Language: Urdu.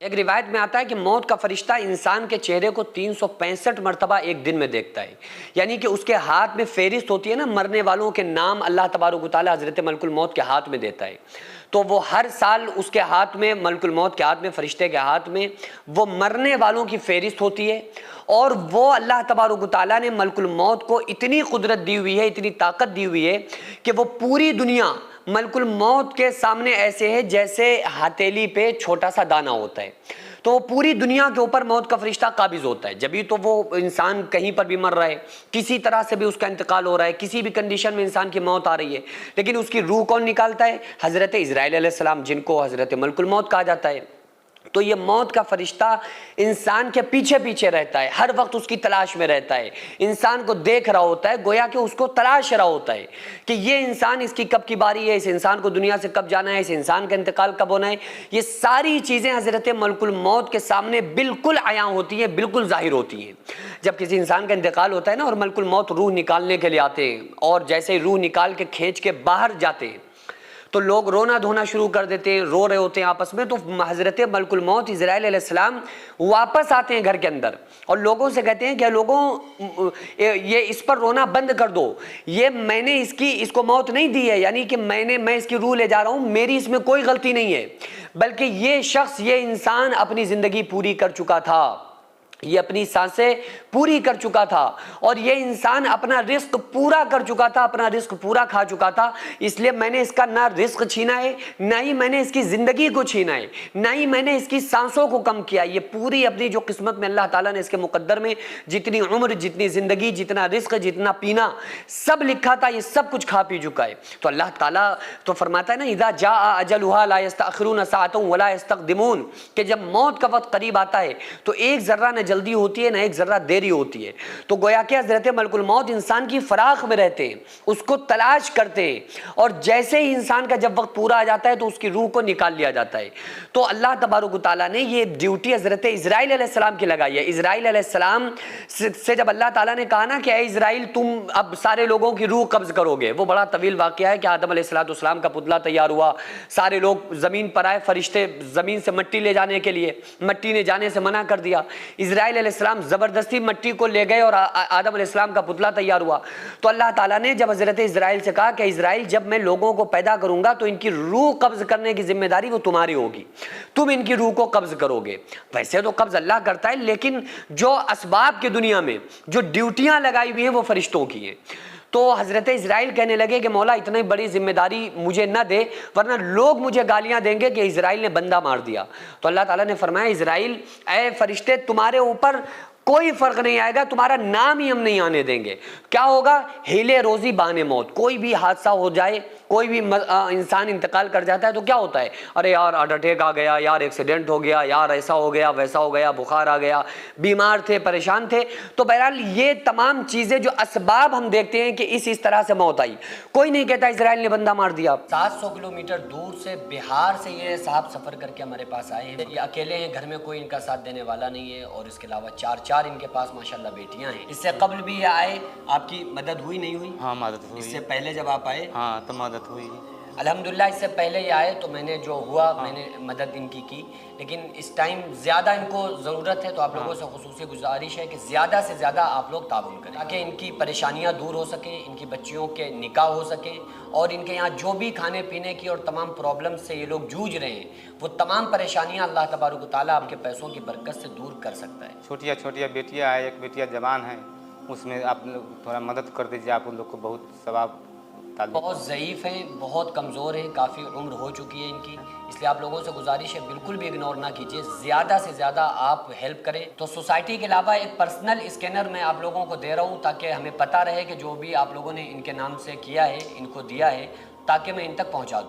ایک روایت میں آتا ہے کہ موت کا فرشتہ انسان کے چہرے کو 365 مرتبہ ایک دن میں دیکھتا ہے، یعنی کہ اس کے ہاتھ میں فہرست ہوتی ہے نا، مرنے والوں کے نام اللہ تبارک و تعالیٰ حضرت ملک الموت کے ہاتھ میں دیتا ہے، تو وہ ہر سال اس کے ہاتھ میں، ملک الموت کے ہاتھ میں، فرشتے کے ہاتھ میں وہ مرنے والوں کی فہرست ہوتی ہے، اور وہ اللہ تبارک و تعالیٰ نے ملک الموت کو اتنی قدرت دی ہوئی ہے، اتنی طاقت دی ہوئی ہے کہ وہ پوری دنیا ملک الموت کے سامنے ایسے ہے جیسے ہتھیلی پہ چھوٹا سا دانہ ہوتا ہے، تو وہ پوری دنیا کے اوپر موت کا فرشتہ قابض ہوتا ہے۔ جبھی تو وہ انسان کہیں پر بھی مر رہا ہے، کسی طرح سے بھی اس کا انتقال ہو رہا ہے، کسی بھی کنڈیشن میں انسان کی موت آ رہی ہے، لیکن اس کی روح کون نکالتا ہے؟ حضرت اسرائیل علیہ السلام، جن کو حضرت ملک الموت کہا جاتا ہے۔ تو یہ موت کا فرشتہ انسان کے پیچھے پیچھے رہتا ہے، ہر وقت اس کی تلاش میں رہتا ہے، انسان کو دیکھ رہا ہوتا ہے، گویا کہ اس کو تلاش رہا ہوتا ہے کہ یہ انسان، اس کی کب کی باری ہے، اس انسان کو دنیا سے کب جانا ہے، اس انسان کا انتقال کب ہونا ہے۔ یہ ساری چیزیں حضرت ملک الموت کے سامنے بالکل عیاں ہوتی ہیں، بالکل ظاہر ہوتی ہیں۔ جب کسی انسان کا انتقال ہوتا ہے نا، اور ملک الموت روح نکالنے کے لیے آتے ہیں، اور جیسے ہی روح نکال کے کھینچ کے باہر جاتے ہیں تو لوگ رونا دھونا شروع کر دیتے ہیں، رو رہے ہوتے ہیں آپس میں، تو حضرت ملک الموت اسرائیل علیہ السلام واپس آتے ہیں گھر کے اندر، اور لوگوں سے کہتے ہیں کہ لوگوں یہ اس پر رونا بند کر دو، یہ میں نے اس کو موت نہیں دی ہے، یعنی کہ میں اس کی روح لے جا رہا ہوں، میری اس میں کوئی غلطی نہیں ہے، بلکہ یہ شخص، یہ انسان اپنی زندگی پوری کر چکا تھا، یہ اپنی سانسیں پوری کر چکا تھا، اور یہ انسان اپنا رزق پورا کر چکا تھا، اپنا رزق پورا کھا چکا تھا، اس لیے میں نے اس کا نہ رزق چھینا ہے، نہ ہی میں نے اس کی زندگی کو چھینا ہے، نہ ہی میں نے اس کی سانسوں کو کم کیا۔ یہ پوری اپنی جو قسمت میں اللہ تعالیٰ نے اس کے مقدر میں جتنی عمر، جتنی زندگی، جتنا رزق، جتنا پینا سب لکھا تھا، یہ سب کچھ کھا پی چکا ہے۔ تو اللہ تعالیٰ تو فرماتا ہے نا، اذا جاء اجلها لا يستأخرون ساعة ولا يستقدمون، کہ جب موت کا وقت قریب آتا ہے تو ایک ذرہ نہ جلدی ہوتی ہے، نہ ایک ذرہ دیری ہوتی ہے۔ تو گویا کہ حضرت ملک الموت انسان کی فراق میں رہتے ہیں، اس کو تلاش کرتے ہیں، اور جیسے ہی انسان کا جب وقت پورا آ جاتا ہے تو اس کی روح کو نکال لیا جاتا ہے۔ تو اللہ تبارک و تعالیٰ نے یہ ڈیوٹی حضرت اسرائیل علیہ السلام کی لگائی ہے۔ اسرائیل علیہ السلام سے جب اللہ تعالیٰ نے کہا نا کہ اے اسرائیل، تم اب سارے لوگوں کی روح قبض کرو گے، وہ بڑا طویل واقعہ ہے کہ آدم علیہ السلام کا پتلا تیار ہوا، سارے لوگ زمین پر آئے، فرشتے زمین سے مٹی لے جانے کے لیے، مٹی نے جانے سے منع کر دیا، اسرائیل علیہ السلام زبردستی مٹی کو لے گئے اور آدم علیہ السلام کا پتلا تیار ہوا۔ تو اللہ تعالیٰ نے جب حضرت اسرائیل سے کہا کہ اسرائیل، جب میں لوگوں کو پیدا کروں گا تو ان کی روح قبض کرنے کی ذمہ داری وہ تمہاری ہوگی، تم ان کی روح کو قبض کرو گے۔ ویسے تو قبض اللہ کرتا ہے، لیکن جو اسباب کی دنیا میں جو ڈیوٹیاں لگائی ہوئی ہیں وہ فرشتوں کی ہیں۔ تو حضرت اسرائیل کہنے لگے کہ مولا، اتنی بڑی ذمہ داری مجھے نہ دے، ورنہ لوگ مجھے گالیاں دیں گے کہ اسرائیل نے بندہ مار دیا۔ تو اللہ تعالیٰ نے فرمایا، اسرائیل، اے فرشتے، تمہارے اوپر کوئی فرق نہیں آئے گا، تمہارا نام ہی ہم نہیں آنے دیں گے۔ کیا ہوگا؟ ہیلے روزی بہانے موت، کوئی بھی حادثہ ہو جائے، کوئی بھی انسان انتقال کر جاتا ہے تو کیا ہوتا ہے؟ ارے یار ہارٹ اٹیک آ گیا، یار ایکسیڈنٹ ہو گیا، یار ایسا ہو گیا، ویسا ہو گیا، بخار آ گیا، بیمار تھے، پریشان تھے۔ تو بہرحال یہ تمام چیزیں جو اسباب ہم دیکھتے ہیں کہ اس طرح سے موت آئی، کوئی نہیں کہتا اسرائیل نے بندہ مار دیا۔ 700 کلومیٹر دور سے بہار سے یہ صاحب سفر کر کے ہمارے پاس آئے ہیں۔ یہ اکیلے ہیں، گھر میں کوئی ان کا ساتھ دینے والا نہیں ہے، اور اس کے علاوہ چار ان کے پاس ماشاءاللہ بیٹیاں ہیں۔ اس سے قبل بھی یہ آئے، آپ کی مدد ہوئی نہیں ہوئی؟ ہاں، مدد ہوئی۔ اس سے پہلے جب آپ آئے؟ ہاں، تو مدد ہوئی الحمدللہ۔ اس سے پہلے یہ آئے تو میں نے جو ہوا میں نے مدد ان کی، لیکن اس ٹائم زیادہ ان کو ضرورت ہے، تو آپ لوگوں سے خصوصی گزارش ہے کہ زیادہ سے زیادہ آپ لوگ تعاون کریں تاکہ ان کی پریشانیاں دور ہو سکیں، ان کی بچیوں کے نکاح ہو سکیں، اور ان کے یہاں جو بھی کھانے پینے کی اور تمام پرابلم سے یہ لوگ جوجھ رہے ہیں، وہ تمام پریشانیاں اللہ تبارک و تعالیٰ آپ کے پیسوں کی برکت سے دور کر سکتا ہے۔ چھوٹیاں بیٹیاں ہیں، ایک بیٹیاں جوان ہیں، اس میں آپ لوگ تھوڑا مدد کر دیجیے، آپ ان لوگ کو بہت ثواب۔ بہت ضعیف ہیں، بہت کمزور ہیں، کافی عمر ہو چکی ہے ان کی، اس لیے آپ لوگوں سے گزارش ہے بالکل بھی اگنور نہ کیجیے، زیادہ سے زیادہ آپ ہیلپ کریں۔ تو سوسائٹی کے علاوہ ایک پرسنل اسکینر میں آپ لوگوں کو دے رہا ہوں تاکہ ہمیں پتہ رہے کہ جو بھی آپ لوگوں نے ان کے نام سے کیا ہے، ان کو دیا ہے، تاکہ میں ان تک پہنچا دوں۔